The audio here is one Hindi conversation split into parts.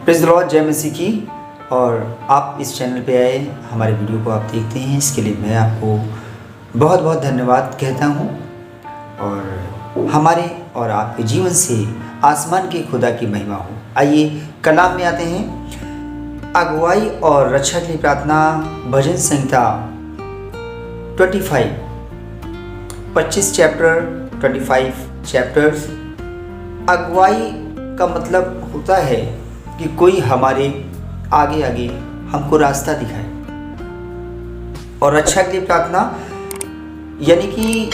प्रेज़ द लॉर्ड, जय मसीह की। और आप इस चैनल पे आए, हमारे वीडियो को आप देखते हैं, इसके लिए मैं आपको बहुत बहुत धन्यवाद कहता हूँ। और हमारे और आपके जीवन से आसमान के खुदा की महिमा हो। आइए कलाम में आते हैं। अगुवाई और रक्षा के लिए प्रार्थना, भजन संहिता 25 चैप्टर्स। अगुवाई का मतलब होता है कि कोई हमारे आगे आगे हमको रास्ता दिखाए। और रक्षा के लिए प्रार्थना यानी कि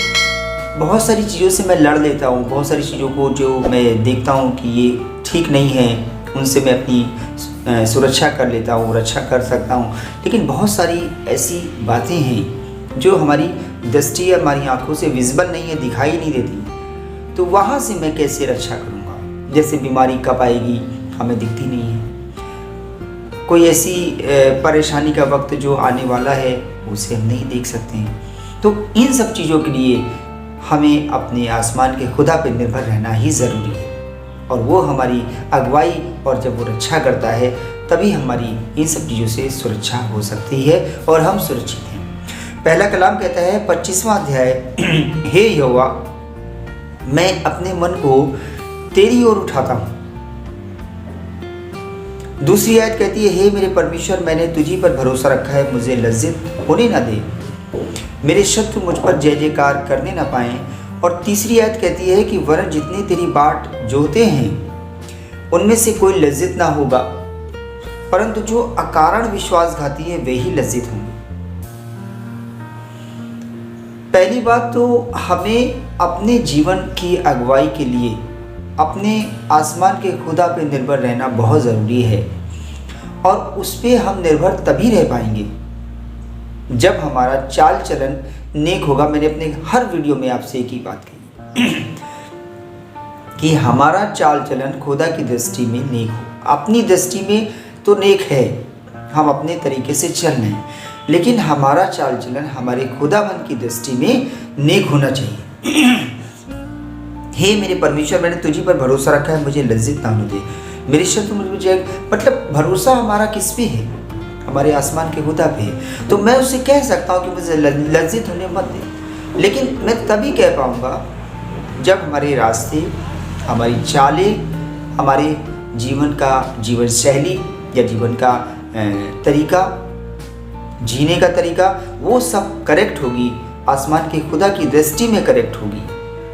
बहुत सारी चीज़ों से मैं लड़ लेता हूँ, बहुत सारी चीज़ों को जो मैं देखता हूँ कि ये ठीक नहीं है, उनसे मैं अपनी सुरक्षा कर लेता हूँ, रक्षा कर सकता हूँ। लेकिन बहुत सारी ऐसी बातें हैं जो हमारी दृष्टि या हमारी आंखों से विजिबल नहीं है, दिखाई नहीं देती। तो वहाँ से मैं कैसे रक्षा करूँगा? जैसे बीमारी कब आएगी हमें दिखती नहीं है, कोई ऐसी परेशानी का वक्त जो आने वाला है उसे हम नहीं देख सकते हैं। तो इन सब चीज़ों के लिए हमें अपने आसमान के खुदा पर निर्भर रहना ही ज़रूरी है। और वो हमारी अगुवाई और जब वो रक्षा करता है तभी हमारी इन सब चीज़ों से सुरक्षा हो सकती है और हम सुरक्षित हैं। पहला कलाम कहता है 25वां अध्याय, हे यहोवा, मैं अपने मन को तेरी ओर उठाता हूँ। दूसरी आयत कहती है, हे मेरे परमेश्वर, मैंने तुझी पर भरोसा रखा है, मुझे लज्जित होने ना दे, मेरे शत्रु मुझ पर जय जयकार करने ना पाएं। और तीसरी आयत कहती है कि वरन जितने तेरी बाट जोहते हैं उनमें से कोई लज्जित ना होगा, परंतु जो अकारण विश्वासघाती है वे ही लज्जित होंगे। पहली बात तो हमें अपने जीवन की अगुवाई के लिए अपने आसमान के खुदा पे निर्भर रहना बहुत ज़रूरी है। और उस पर हम निर्भर तभी रह पाएंगे जब हमारा चाल चलन नेक होगा। मैंने अपने हर वीडियो में आपसे एक ही बात कही कि हमारा चाल चलन खुदा की दृष्टि में नेक हो। अपनी दृष्टि में तो नेक है, हम अपने तरीके से चल रहे हैं, लेकिन हमारा चाल चलन हमारे खुदावन की दृष्टि में नेक होना चाहिए। हे मेरे परमेश्वर, मैंने तुझी पर भरोसा रखा है, मुझे लज्जित ना होने दे, मेरे शत्रु मुझे जय। मतलब भरोसा हमारा किस पे है? हमारे आसमान के खुदा पे है। तो मैं उससे कह सकता हूँ कि मुझे लज्जित होने मत दे। लेकिन मैं तभी कह पाऊँगा जब हमारे रास्ते, हमारी चालें, हमारे जीवन शैली या जीवन का तरीका, जीने का तरीका, वो सब करेक्ट होगी, आसमान के खुदा की दृष्टि में करेक्ट होगी,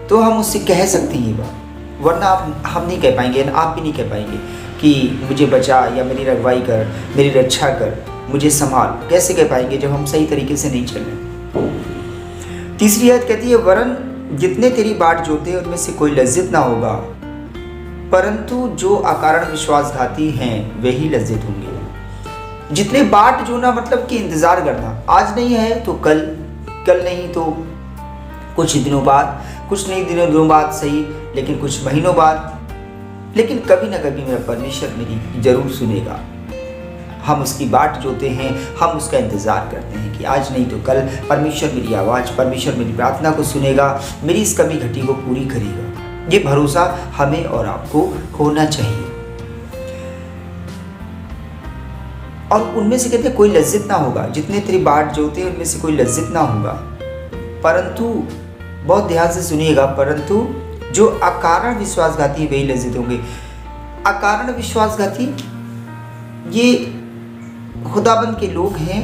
तो हम उससे कह सकते हैं ये बात। वरना हम नहीं कह पाएंगे, आप भी नहीं कह पाएंगे कि मुझे बचा या मेरी अगुवाई कर, मेरी रक्षा कर, मुझे संभाल। कैसे कह पाएंगे जब हम सही तरीके से नहीं चल रहे? तीसरी आयत कहती है, वरन जितने तेरी बाट जोते हैं उनमें से कोई लज्जित ना होगा, परंतु जो अकारण विश्वासघाती हैं वे ही लज्जित होंगे। जितने बाट जोना मतलब कि इंतजार करना, आज नहीं है तो कल नहीं तो कुछ दिनों बाद, कुछ नहीं दिनों बाद सही, लेकिन कुछ महीनों बाद, लेकिन कभी ना कभी मेरा परमेश्वर मेरी जरूर सुनेगा। हम उसकी बाट जोते हैं, हम उसका इंतज़ार करते हैं कि आज नहीं तो कल परमेश्वर मेरी आवाज़, परमेश्वर मेरी प्रार्थना को सुनेगा, मेरी इस कमी घटी को पूरी करेगा। ये भरोसा हमें और आपको होना चाहिए। और उनमें से कहते हैं कोई लज्जित ना होगा, जितने तेरी बाट जोते हैं उनमें से कोई लज्जित ना होगा, परंतु, बहुत ध्यान से सुनिएगा, परंतु जो अकारण विश्वासघाती वे ही लज्जित होंगे। अकारण विश्वासघाती ये खुदाबंद के लोग हैं,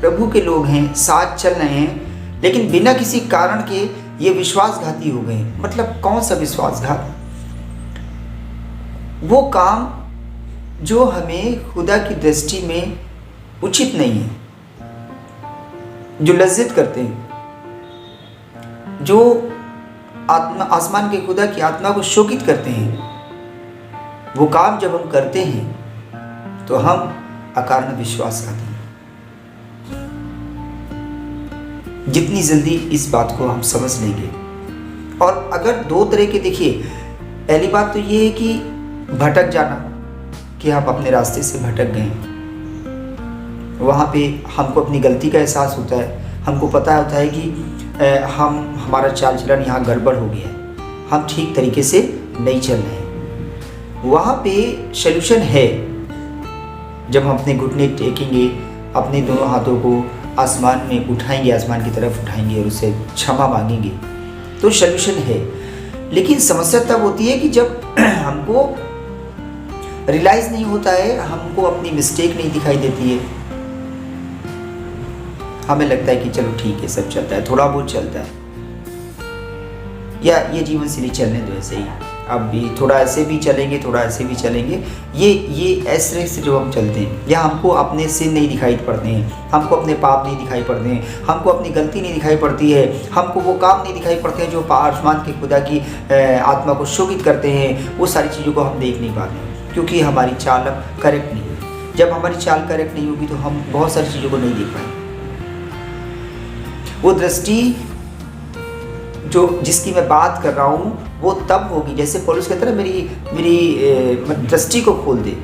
प्रभु के लोग हैं, साथ चल रहे हैं, लेकिन बिना किसी कारण के ये विश्वासघाती हो गए। मतलब कौन सा विश्वासघात? वो काम जो हमें खुदा की दृष्टि में उचित नहीं है, जो लज्जित करते हैं, जो आसमान के खुदा की आत्मा को शोकित करते हैं। वो काम जब हम करते हैं तो हम अकारण विश्वासघाती हैं। जितनी जल्दी इस बात को हम समझ लेंगे। और अगर दो तरह के, देखिए, पहली बात तो ये है कि भटक जाना, कि आप अपने रास्ते से भटक गए, वहाँ पे हमको अपनी गलती का एहसास होता है, हमको पता होता है कि हमारा चाल चलन यहाँ गड़बड़ हो गया है, हम ठीक तरीके से नहीं चल रहे हैं। वहाँ पे सल्यूशन है। जब हम अपने घुटने टेकेंगे, अपने दोनों हाथों को आसमान में उठाएंगे, आसमान की तरफ उठाएंगे और उससे क्षमा मांगेंगे, तो सल्यूशन है। लेकिन समस्या तब होती है कि जब हमको रियलाइज़ नहीं होता है, हमको अपनी मिस्टेक नहीं दिखाई देती है, हमें लगता है कि चलो ठीक है, सब चलता है, थोड़ा बहुत चलता है, या ये जीवन शैली चलने दो ऐसे ही, अब भी थोड़ा ऐसे भी चलेंगे, थोड़ा ऐसे भी चलेंगे, ये ऐसे से जो हम चलते हैं, या हमको अपने सिर नहीं दिखाई पड़ते हैं, हमको अपने पाप नहीं दिखाई पड़ते हैं, हमको अपनी गलती नहीं दिखाई पड़ती है, हमको वो काम नहीं दिखाई पड़ते हैं जो आसमान के खुदा की आत्मा को शोकित करते हैं, वो सारी चीज़ों को हम देख नहीं पाते हैं, क्योंकि हमारी चाल अब करेक्ट नहीं है। जब हमारी चाल करेक्ट नहीं होगी तो हम बहुत सारी चीज़ों को नहीं देख पाएंगे। वो दृष्टि जो जिसकी मैं बात कर रहा हूँ वो तब होगी, जैसे पौलुस कहता है मेरी दृष्टि को खोल दे,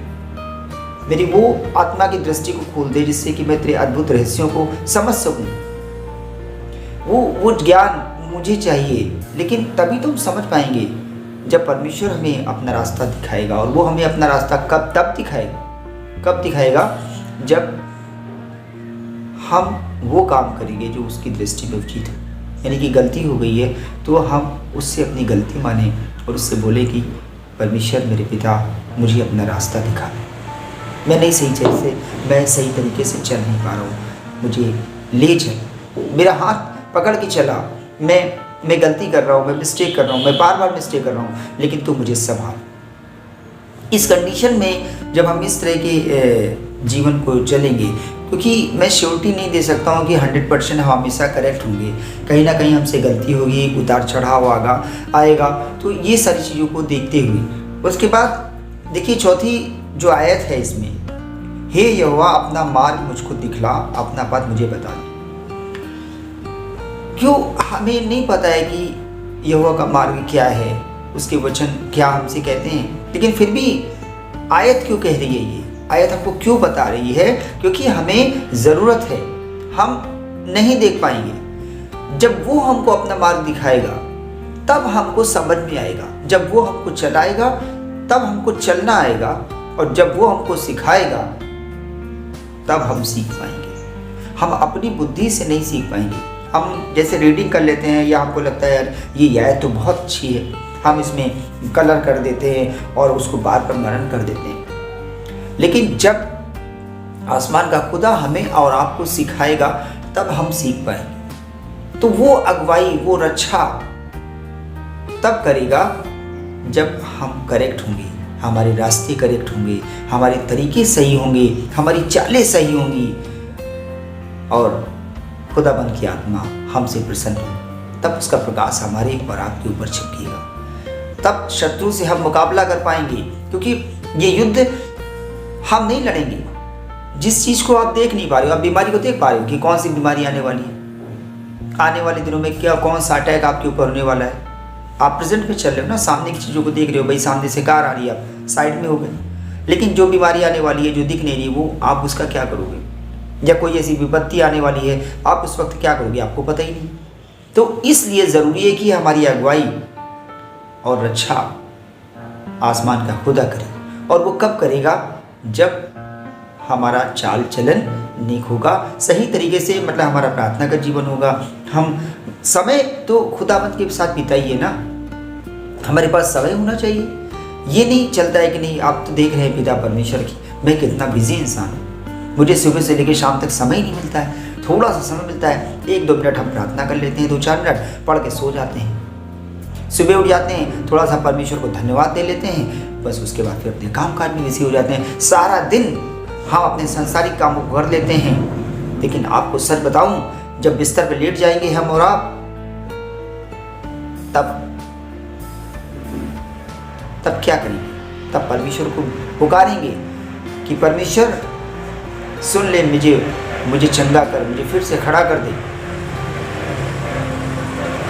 मेरी वो आत्मा की दृष्टि को खोल दे, जिससे कि मैं तेरे अद्भुत रहस्यों को समझ सकूं। वो ज्ञान मुझे चाहिए, लेकिन तभी तो हम समझ पाएंगे जब परमेश्वर हमें अपना रास्ता दिखाएगा। और वो हमें अपना रास्ता कब दिखाएगा जब हम वो काम करेंगे जो उसकी दृष्टि में उचित है। यानी कि गलती हो गई है तो हम उससे अपनी गलती माने और उससे बोले कि परमेश्वर मेरे पिता, मुझे अपना रास्ता दिखा, मैं नहीं मैं सही तरीके से चल नहीं पा रहा हूँ, मुझे ले चल, मेरा हाथ पकड़ के चला, मैं गलती कर रहा हूँ, मैं मिस्टेक कर रहा हूँ, मैं बार बार मिस्टेक कर रहा हूँ, लेकिन तू मुझे संभाल। इस कंडीशन में जब हम इस तरह के जीवन को चलेंगे, क्योंकि मैं श्योरिटी नहीं दे सकता हूँ कि 100% हम हमेशा करेक्ट होंगे, कहीं ना कहीं हमसे गलती होगी, उतार चढ़ाव आएगा। तो ये सारी चीज़ों को देखते हुए उसके बाद देखिए चौथी जो आयत है इसमें, हे यहोवा अपना मार्ग मुझको दिखला, अपना पथ मुझे बता दे। क्यों हमें नहीं पता है कि यहोवा का मार्ग क्या है, उसके वचन क्या हमसे कहते हैं, लेकिन फिर भी आयत क्यों कह रही है, ये आयत हमको क्यों बता रही है? क्योंकि हमें ज़रूरत है, हम नहीं देख पाएंगे। जब वो हमको अपना मार्ग दिखाएगा तब हमको समझ में आएगा, जब वो हमको चलाएगा तब हमको चलना आएगा, और जब वो हमको सिखाएगा तब हम सीख पाएंगे। हम अपनी बुद्धि से नहीं सीख पाएंगे। हम जैसे रीडिंग कर लेते हैं, या हमको लगता है यार ये आयत तो बहुत अच्छी है, हम इसमें कलर कर देते हैं और उसको बार बार मनन कर देते हैं। लेकिन जब आसमान का खुदा हमें और आपको सिखाएगा तब हम सीख पाएंगे। तो वो अगुवाई, वो रक्षा तब करेगा जब हम करेक्ट होंगे, हमारे रास्ते करेक्ट होंगे, हमारे तरीके सही होंगे, हमारी चालें सही होंगी, और खुदाबंद की आत्मा हमसे प्रसन्न हो, तब उसका प्रकाश हमारे और आपके ऊपर छिपकेगा। तब शत्रु से हम मुकाबला कर पाएंगे, क्योंकि ये युद्ध हम नहीं लड़ेंगे। जिस चीज़ को आप देख नहीं पा रहे हो, आप बीमारी को देख पा रहे हो कि कौन सी बीमारी आने वाली है, आने वाले दिनों में क्या कौन सा अटैक आपके ऊपर होने वाला है। आप प्रेजेंट में चल रहे हो ना, सामने की चीज़ों को देख रहे हो, भाई सामने से कार आ रही है, आप साइड में हो गए। लेकिन जो बीमारी आने वाली है, जो दिख नहीं रही, वो आप उसका क्या करोगे? या कोई ऐसी विपत्ति आने वाली है, आप उस वक्त क्या करोगे? आपको पता ही नहीं। तो इसलिए ज़रूरी है कि हमारी अगुवाई और रक्षा आसमान का खुदा करे। और वो कब करेगा? जब हमारा चाल चलन नेक होगा, सही तरीके से, मतलब हमारा प्रार्थना का जीवन होगा। हम समय तो खुदावंद के साथ बिताइए ना, हमारे पास समय होना चाहिए। ये नहीं चलता है कि नहीं, आप तो देख रहे हैं पिता परमेश्वर की, मैं कितना बिजी इंसान हूँ, मुझे सुबह से लेकर शाम तक समय ही नहीं मिलता है। थोड़ा सा समय मिलता है, 1-2 मिनट हम प्रार्थना कर लेते हैं, 2-4 मिनट पढ़ के सो जाते हैं, सुबह उठ जाते हैं, थोड़ा सा परमेश्वर को धन्यवाद दे लेते हैं, बस उसके बाद फिर अपने काम काज में बिजी हो जाते हैं। सारा दिन हम अपने सांसारिक कामों को कर लेते हैं। लेकिन आपको सच बताऊं, जब बिस्तर पर लेट जाएंगे हम और आप, तब क्या करेंगे? तब परमेश्वर को पुकारेंगे कि परमेश्वर सुन ले, मुझे चंगा कर, मुझे फिर से खड़ा कर दे।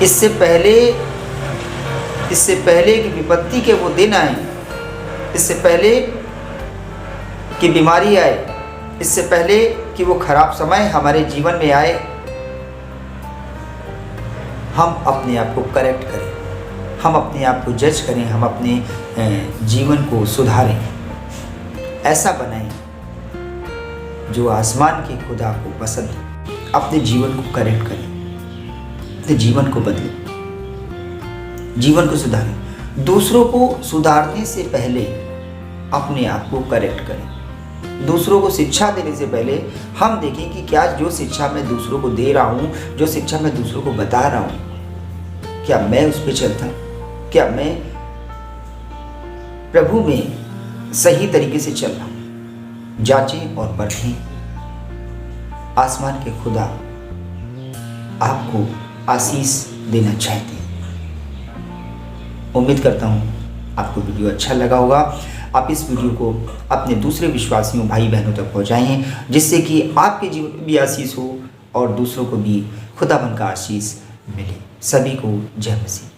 इससे पहले कि विपत्ति के वो दिन आए, इससे पहले कि बीमारी आए, इससे पहले कि वो खराब समय हमारे जीवन में आए, हम अपने आप को करेक्ट करें, हम अपने आप को जज करें, हम अपने जीवन को सुधारें, ऐसा बनाएं जो आसमान के खुदा को पसंद हो। अपने जीवन को करेक्ट करें, अपने जीवन को बदलें, जीवन को सुधारें। दूसरों को सुधारने से पहले अपने आप को करेक्ट करें। दूसरों को शिक्षा देने से पहले हम देखें कि क्या जो शिक्षा मैं दूसरों को दे रहा हूँ, जो शिक्षा मैं दूसरों को बता रहा हूँ, क्या मैं उस पर चलता हूँ, क्या मैं प्रभु में सही तरीके से चल रहा हूँ। जांचें और परखें। आसमान के खुदा आपको आशीष देना चाहते हैं। उम्मीद करता हूँ आपको वीडियो अच्छा लगा होगा। आप इस वीडियो को अपने दूसरे विश्वासियों भाई बहनों तक पहुँचाएँ, जिससे कि आपके जीवन में भी आशीष हो और दूसरों को भी खुदाबंद का आशीष मिले। सभी को जय मसीह।